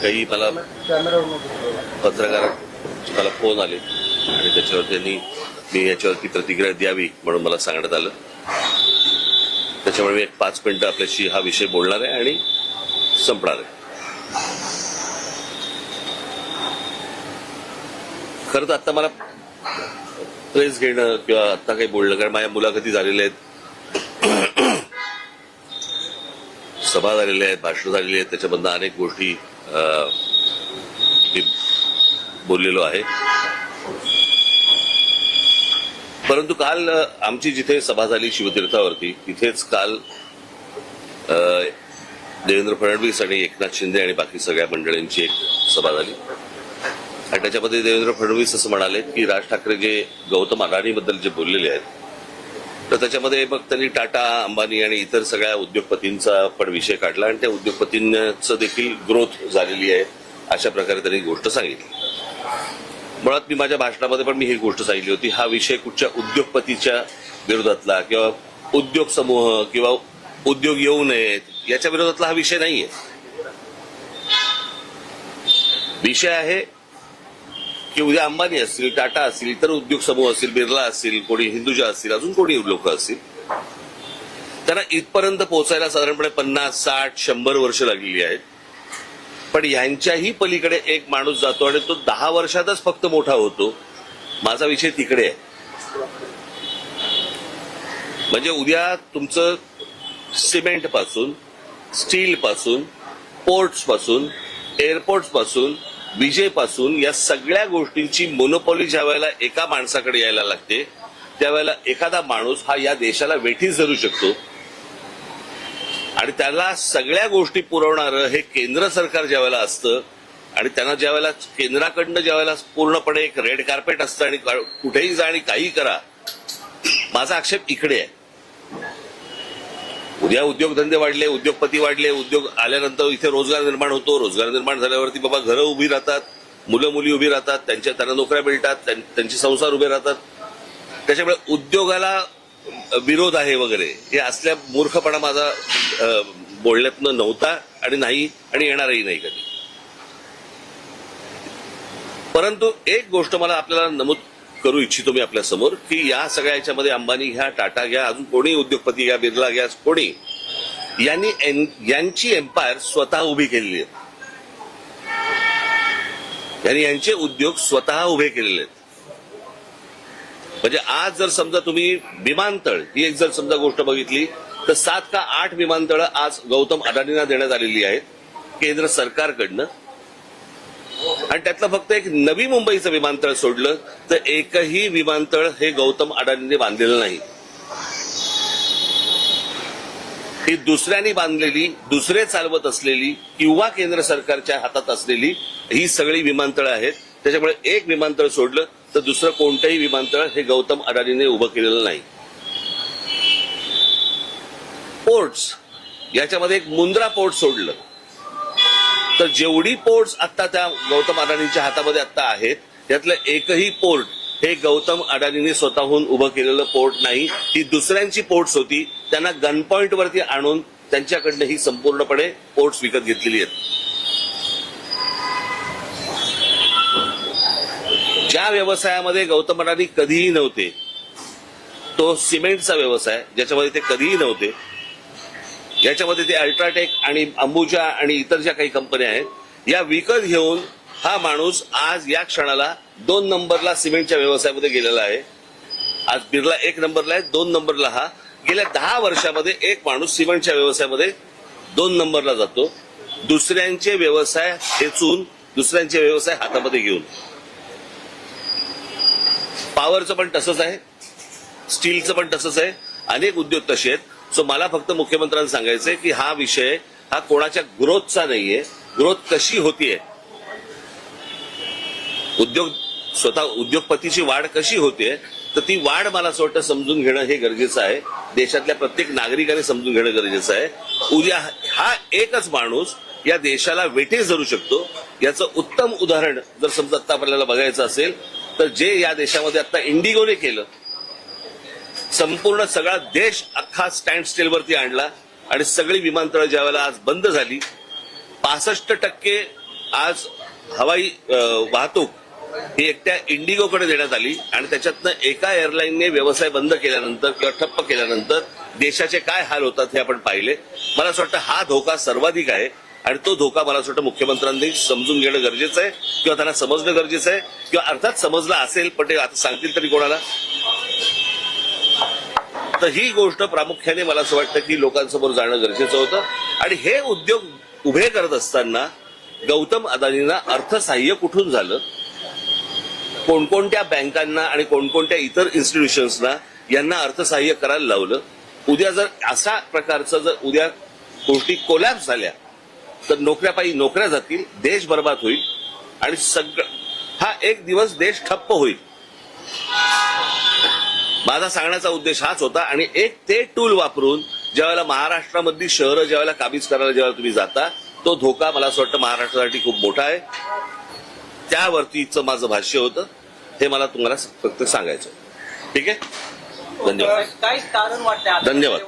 काही मला पत्रकार मला फोन आले आणि त्याच्यावर त्यांनी मी याच्यावरती प्रतिक्रिया द्यावी म्हणून मला सांगण्यात आलं. त्याच्यामुळे मी एक 5 मिनिटं आपल्याशी हा विषय बोलणार आहे आणि संपणार आहे. खरं तर आता मला प्रेस घेणं किंवा आता काही बोलणं, कारण माझ्या मुलाखती झालेल्या आहेत, सभा झालेल्या आहेत, भाषणं झालेली आहेत, त्याच्यामधनं अनेक गोष्टी मी बोललेलो आहे. परंतु काल आमची जिथे सभा झाली शिवतीर्थावरती, तिथेच काल देवेंद्र फडणवीस आणि एकनाथ शिंदे आणि बाकी सगळ्या मंडळींची एक सभा झाली आणि त्याच्यामध्ये देवेंद्र फडणवीस असं म्हणाले की राज ठाकरे जे गौतम अडाणीबद्दल जे बोललेले आहेत तर त्याच्यामध्ये मग त्यांनी टाटा, अंबानी आणि इतर सगळ्या उद्योगपतींचा पण विषय काढला आणि त्या उद्योगपतींचं देखील ग्रोथ झालेली आहे अशा प्रकारे त्यांनी गोष्ट सांगितली. मुळात मी माझ्या भाषणामध्ये पण मी ही गोष्ट सांगितली होती, हा विषय कुठच्या उद्योगपतीच्या विरोधातला किंवा उद्योग समूह किंवा उद्योग येऊ नयेत याच्या विरोधातला हा विषय नाहीये. विषय आहे की उद्या अंबानी असतील, टाटा असतील, इतर उद्योग समूह असतील, बिर्ला असतील, कोणी हिंदुजा असतील, अजून कोणी लोक असतील, त्यांना इथपर्यंत पोहोचायला साधारणपणे 50, 60, 100 वर्ष लागलेली आहेत. पण ह्यांच्याही पलीकडे एक माणूस जातो आणि तो 10 वर्षातच फक्त मोठा होतो. माझा विषय तिकडे आहे. म्हणजे उद्या तुमचं सिमेंट पासून, स्टील पासून, पोर्ट्स पासून, एअरपोर्ट्स पासून, विजेपासून या सगळ्या गोष्टींची मोनोपॉली ज्या वेळेला एका माणसाकडे यायला लागते त्यावेळेला एखादा माणूस हा या देशाला वेठीस धरू शकतो आणि त्याला सगळ्या गोष्टी पुरवणारं हे केंद्र सरकार ज्या वेळेला असतं आणि त्यांना ज्या वेळेला केंद्राकडनं ज्या वेळेला पूर्णपणे एक रेड कार्पेट असतं आणि कुठेही जा आणि काही करा. माझा आक्षेप इकडे आहे. उद्या उद्योगधंदे वाढले, उद्योगपती वाढले, उद्योग आल्यानंतर इथे रोजगार निर्माण होतो. रोजगार निर्माण झाल्यावरती बाबा घरं उभी राहतात, मुलं मुली उभी राहतात, त्यांना नोकऱ्या मिळतात, त्यांचे संसार उभे राहतात. त्याच्यामुळे उद्योगाला विरोध आहे वगैरे हे असल्या मूर्खपणा माझा बोलण्यातनं नव्हता आणि नाही आणि येणारही नाही कधी. परंतु एक गोष्ट मला आपल्याला नमूद करू इच्छितो मी आपल्या समोर की या सगळ्या याच्यामध्ये अंबानी घ्या, टाटा घ्या, अजून कोणी उद्योगपती घ्या, बिर्ला घ्या, कोणी यांची एम्पायर स्वतः उभी केलेली आहे. यांनी यांचे उद्योग स्वतः उभे केलेले आहेत. म्हणजे आज जर समजा तुम्ही विमानतळ ही एक जर समजा गोष्ट बघितली तर 7 का 8 विमानतळं आज गौतम अडाणींना देण्यात आलेली आहेत केंद्र सरकारकडनं आणि त्यातलं फक्त एक नवी मुंबईचं विमानतळ सोडलं तर एकही विमानतळ हे गौतम अडाणींनी बांधलेलं नाही. ही दुसऱ्यांनी बांधलेली, दुसरे चालवत असलेली किंवा केंद्र सरकारच्या हातात असलेली ही सगळी विमानतळं आहेत. त्याच्यामुळे एक विमानतळ सोडलं तर दुसरं कोणतंही विमानतळ हे गौतम अडाणीने उभं केलेलं नाही. पोर्ट्स याच्यामध्ये एक मुंद्रा पोर्ट सोडलं तर जेवढी पोर्ट्स आता त्या गौतम अडाणींच्या हातामध्ये आता आहेत त्यातलं एकही पोर्ट हे गौतम अडाणींनी स्वतःहून उभं केलेलं पोर्ट नाही. ही दुसऱ्यांची पोर्ट्स होती, त्यांना गन पॉइंट वरती आणून त्यांच्याकडनं ही संपूर्णपणे पोर्ट्स विकत घेतलेली आहेत. ज्या व्यवसायामध्ये गौतम अडाणी कधीही नव्हते तो सिमेंटचा व्यवसाय, ज्याच्यामध्ये ते कधीही नव्हते, याच्यामध्ये ते अल्ट्राटेक आणि अंबुजा आणि इतर ज्या काही कंपन्या आहेत या विकत घेऊन हा माणूस आज या क्षणाला 2 नंबरला सिमेंटच्या व्यवसायामध्ये गेलेला आहे. आज बिर्ला 1 नंबरला आहे, 2 नंबरला हा. गेल्या 10 वर्षामध्ये एक माणूस सिमेंटच्या व्यवसायामध्ये 2 नंबरला जातो, दुसऱ्यांचे व्यवसाय हेचून, दुसऱ्यांचे व्यवसाय हातामध्ये घेऊन. पॉवरचं पण तसंच आहे, स्टीलचं पण तसंच आहे, अनेक उद्योग तसे आहेत. सो मला फक्त मुख्यमंत्र्यांना सांगायचंय की हा विषय हा कोणाच्या ग्रोथचा नाहीये. ग्रोथ कशी होतीये, स्वतः उद्योगपतीची वाढ कशी होतीये तर ती वाढ मला असं वाटतं समजून घेणं हे गरजेचं आहे. देशातल्या प्रत्येक नागरिकाने समजून घेणं गरजेचं आहे. उद्या हा एकच माणूस या देशाला वेठीस धरू शकतो. याचं उत्तम उदाहरण जर समजा आता आपल्याला बघायचं असेल तर जे या देशामध्ये आता इंडिगोने केलं, संपूर्ण सगळा देश अख्खा स्टँड स्टीलवरती आणला आणि सगळी विमानतळं ज्यावेळेला आज बंद झाली, 65% आज हवाई वाहतूक ही एकट्या इंडिगोकडे देण्यात आली आणि त्याच्यातनं एका एअरलाईनने व्यवसाय बंद केल्यानंतर किंवा ठप्प केल्यानंतर देशाचे काय हाल होतात हे आपण पाहिले. मला असं वाटतं हा धोका सर्वाधिक आहे आणि तो धोका मला असं वाटतं मुख्यमंत्र्यांनी समजून घेणं गरजेचं आहे किंवा त्यांना समजणं गरजेचं आहे किंवा अर्थात समजलं असेल पण ते आता सांगतील तरी कोणाला. तर ही गोष्ट प्रामुख्याने मला असं वाटतं की लोकांसमोर जाणं गरजेचं होतं आणि हे उद्योग उभे करत असताना गौतम अदानींना अर्थसहाय्य कुठून झालं, कोणकोणत्या बँकांना आणि कोणकोणत्या इतर इन्स्टिट्यूशन्सना यांना अर्थसहाय्य करायला लावलं. उद्या जर अशा प्रकारचं जर उद्या गोष्टी कोलॅप्स झाल्या तर नोकऱ्या जातील, देश बर्बाद होईल आणि हा एक दिवस देश ठप्प होईल. माझा सांगण्याचा उद्देश हाच होता आणि एक ते टूल वापरून ज्यावेळेला महाराष्ट्रामधली शहरं ज्यावेळेला काबीज करायला ज्यावेळेला तुम्ही जाता तो धोका मला असं वाटतं महाराष्ट्रासाठी खूप मोठा आहे. त्यावरतीचं माझं भाष्य होतं, हे मला तुम्हाला फक्त सांगायचं. ठीक आहे, धन्यवाद. काय कारण वाटतं धन्यवाद.